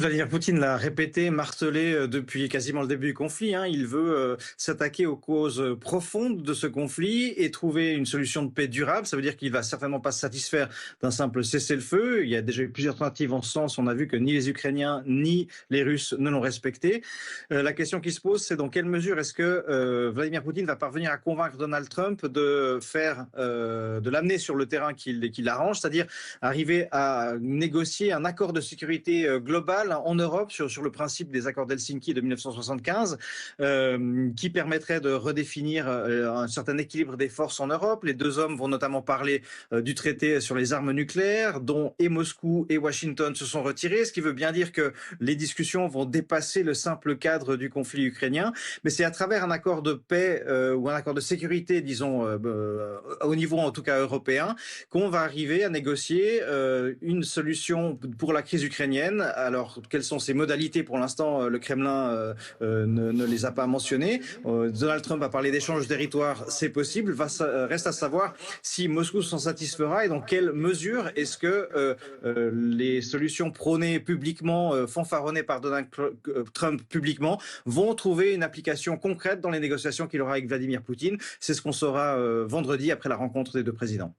Vladimir Poutine l'a répété, martelé depuis quasiment le début du conflit. Il veut s'attaquer aux causes profondes de ce conflit et trouver une solution de paix durable. Ça veut dire qu'il va certainement pas se satisfaire d'un simple cessez-le-feu. Il y a déjà eu plusieurs tentatives en ce sens. On a vu que ni les Ukrainiens ni les Russes ne l'ont respecté. La question qui se pose, c'est dans quelle mesure est-ce que Vladimir Poutine va parvenir à convaincre Donald Trump de l'amener sur le terrain qu'il arrange, c'est-à-dire arriver à négocier un accord de sécurité global en Europe sur le principe des accords d'Helsinki de 1975, qui permettrait de redéfinir un certain équilibre des forces en Europe. Les deux hommes vont notamment parler du traité sur les armes nucléaires, dont et Moscou et Washington se sont retirés, ce qui veut bien dire que les discussions vont dépasser le simple cadre du conflit ukrainien. Mais c'est à travers un accord de paix ou un accord de sécurité, disons, au niveau en tout cas européen, qu'on va arriver à négocier une solution pour la crise ukrainienne. Alors, quelles sont ses modalités? Pour l'instant, le Kremlin ne les a pas mentionnées. Donald Trump a parlé d'échange de territoire, c'est possible. Reste à savoir si Moscou s'en satisfera et dans quelle mesure est-ce que les solutions prônées publiquement, fanfaronnées par Donald Trump publiquement, vont trouver une application concrète dans les négociations qu'il aura avec Vladimir Poutine. C'est ce qu'on saura vendredi après la rencontre des deux présidents.